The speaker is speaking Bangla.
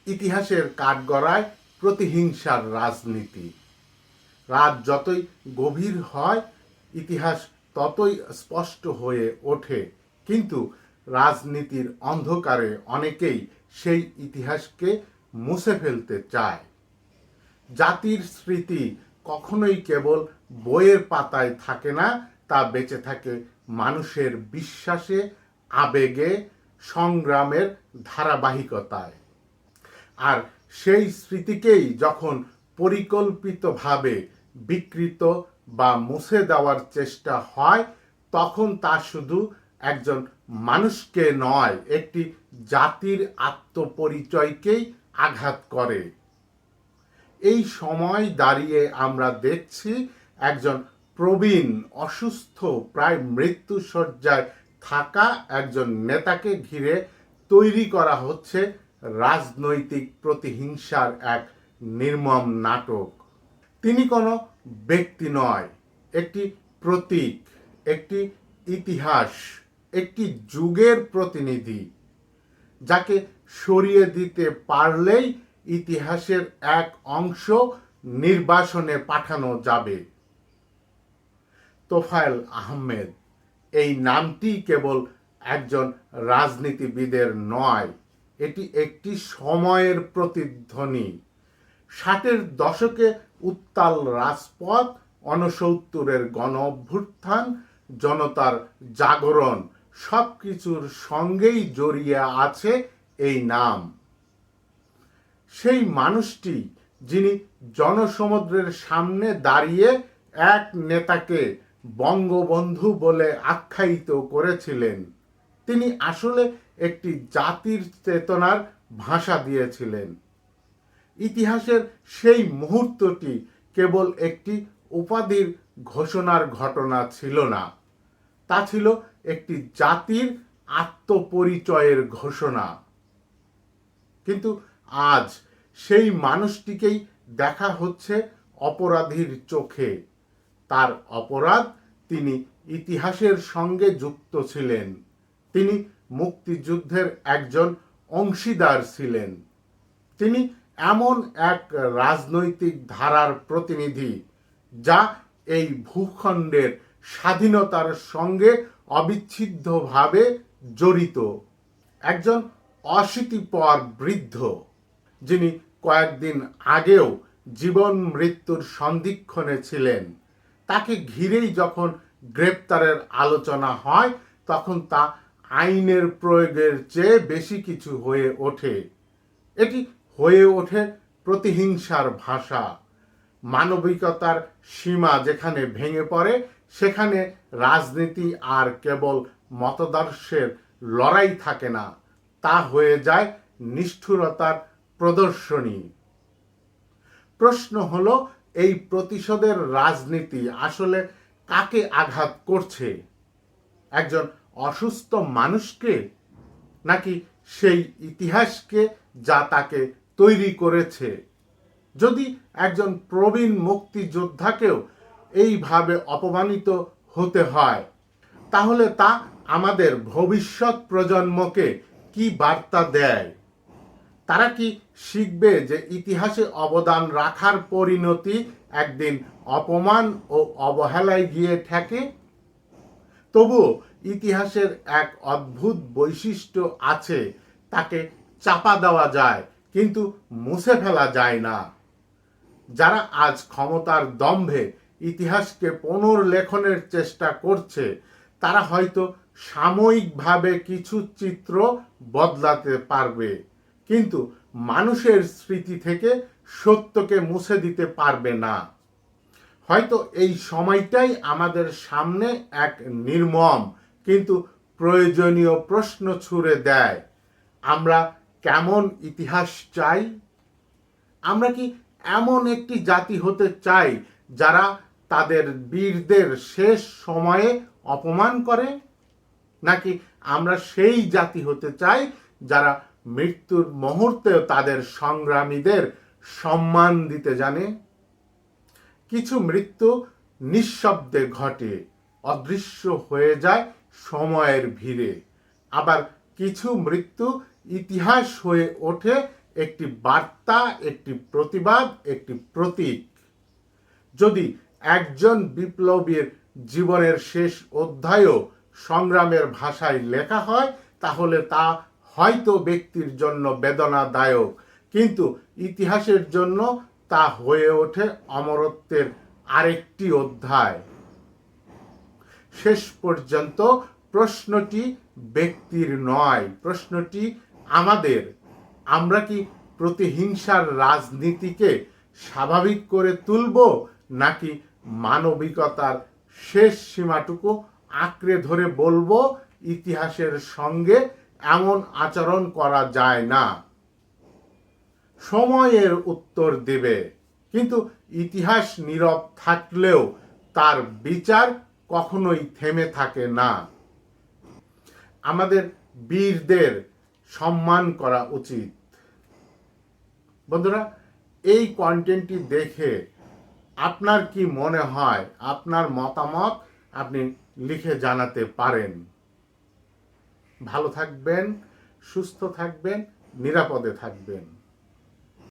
ইতিহাসের কাঠগড়ায় প্রতিহিংসার রাজনীতি। রাত যতই গভীর হয়, ইতিহাস ততই স্পষ্ট হয়ে ওঠে, কিন্তু রাজনীতির অন্ধকারে অনেকেই সেই ইতিহাসকে মুছে ফেলতে চায়। জাতির স্মৃতি কখনোই কেবল বইয়ের পাতায় থাকে না, তা বেঁচে থাকে মানুষের বিশ্বাসে, আবেগে, সংগ্রামের ধারাবাহিকতায়। আর সেই স্মৃতিকেই যখন পরিকল্পিতভাবে বিকৃত বা মুছে দেওয়ার চেষ্টা হয়, তখন তা শুধু একজন মানুষকে নয়, একটি জাতির আত্মপরিচয়কেই আঘাত করে। এই সময় দাঁড়িয়ে আমরা দেখছি একজন প্রবীণ, অসুস্থ, প্রায় মৃত্যুশয্যায় থাকা একজন নেতাকে ঘিরে তৈরি করা হচ্ছে রাজনৈতিক প্রতিহিংসার এক নির্মম নাটক। তিনি কোনো ব্যক্তি নয়, একটি প্রতীক, একটি ইতিহাস, একটি যুগের প্রতিনিধি, যাকে সরিয়ে দিতে পারলেই ইতিহাসের এক অংশ নির্বাসনে পাঠানো যাবে। তোফায়েল আহমেদ, এই নামটি কেবল একজন রাজনীতিবিদের নয়, এটি একটি সময়ের প্রতিধ্বনি। 60-এর দশকে উত্তাল রাজপথ, 69-এর গণ অভ্যুত্থান, জনতার জাগরণ, সবকিছুর সঙ্গেই জড়িয়ে আছে এই নাম। সেই মানুষটি যিনি জনসমুদ্রের সামনে দাঁড়িয়ে এক নেতাকে বঙ্গবন্ধু বলে আখ্যায়িত করেছিলেন, তিনি আসলে একটি জাতির চেতনার ভাষা দিয়েছিলেন। ইতিহাসের সেই মুহূর্তটি কেবল একটি উপাধির ঘোষণার ঘটনা ছিল না, তা ছিল একটি জাতির আত্মপরিচয়ের ঘোষণা। কিন্তু আজ সেই মানুষটিকেই দেখা হচ্ছে অপরাধীর চোখে। তার অপরাধ, তিনি ইতিহাসের সঙ্গে যুক্ত ছিলেন, তিনি মুক্তিযুদ্ধের একজন অংশীদার ছিলেন, তিনি এমন এক রাজনৈতিক ধারার প্রতিনিধি যা এই ভূখণ্ডের স্বাধীনতার সঙ্গে অবিচ্ছেদ্যভাবে জড়িত। একজন অশীতিপর বৃদ্ধ, যিনি কয়েকদিন আগেও জীবন মৃত্যুর সন্ধিক্ষণে ছিলেন, তাকে ঘিরেই যখন গ্রেপ্তারের আলোচনা হয়, তখন তা আইনের প্রয়োগের চেয়ে বেশি কিছু হয়ে ওঠে। এটি হয়ে ওঠে প্রতিহিংসার ভাষা। মানবিকতার সীমা যেখানে ভেঙে পড়ে, সেখানে রাজনীতি আর কেবল মতাদর্শের লড়াই থাকে না, তা হয়ে যায় নিষ্ঠুরতার প্রদর্শনী। প্রশ্ন হলো, এই প্রতিশোধের রাজনীতি আসলে কাকে আঘাত করছে? একজন অসুস্থ মানুষকে, নাকি সেই ইতিহাসকে যা তাকে তৈরি করেছে? যদি একজন প্রবীণ মুক্তিযোদ্ধাকেও এইভাবে অপমানিত হতে হয়, তাহলে তা আমাদের ভবিষ্যৎ প্রজন্মকে কি বার্তা দেয়? তারা কি শিখবে যে ইতিহাসে অবদান রাখার পরিণতি একদিন অপমান ও অবহেলায় গিয়ে ঠেকে? তবুও ইতিহাসের এক অদ্ভুত বৈশিষ্ট্য আছে, তাকে চাপা দেওয়া যায় কিন্তু মুছে ফেলা যায় না। যারা আজ ক্ষমতার দম্ভে ইতিহাসকে পুনর্লেখনের চেষ্টা করছে, তারা হয়তো সাময়িকভাবে কিছু চিত্র বদলাতে পারবে, কিন্তু মানুষের স্মৃতি থেকে সত্যকে মুছে দিতে পারবে না। হয়তো এই সময়টাই আমাদের সামনে এক নির্মম কিন্তু প্রয়োজনীয় প্রশ্ন ছুড়ে দেয়। আমরা কেমন ইতিহাস চাই? আমরা কি এমন একটি জাতি হতে চাই যারা তাদের বীরদের শেষ সময়ে অপমান করে, নাকি আমরা সেই জাতি হতে চাই যারা মৃত্যুর মুহূর্তেও তাদের সংগ্রামীদের সম্মান দিতে জানে? কিছু মৃত্যু নিঃশব্দে ঘটে, অদৃশ্য হয়ে যায় সময়ের ভিড়ে। আবার কিছু মৃত্যু ইতিহাস হয়ে ওঠে একটি বার্তা, একটি প্রতিবাদ, একটি প্রতীক। যদি একজন বিপ্লবীর জীবনের শেষ অধ্যায়ও সংগ্রামের ভাষায় লেখা হয়, তাহলে তা হয়তো ব্যক্তির জন্য বেদনাদায়ক, কিন্তু ইতিহাসের জন্য তা হয়ে ওঠে অমরত্বের আরেকটি অধ্যায়। শেষ পর্যন্ত প্রশ্নটি ব্যক্তির নয়, প্রশ্নটি আমাদের। আমরা কি প্রতিহিংসার রাজনীতিকে স্বাভাবিক করে তুলব, নাকি মানবিকতার শেষ সীমাটুকু আঁকড়ে ধরে বলবো ইতিহাসের সঙ্গে এমন আচরণ করা যায় না? সময়ের উত্তর দেবে, কিন্তু ইতিহাস নীরব থাকলেও তার বিচার কখনোই থেমে থাকে না। আমাদের বীরদের সম্মান করা উচিত। বন্ধুরা, এই কন্টেন্টটি দেখে আপনার কি মনে হয়? আপনার মতামত আপনি লিখে জানাতে পারেন। ভালো থাকবেন, সুস্থ থাকবেন, নিরাপদে থাকবেন।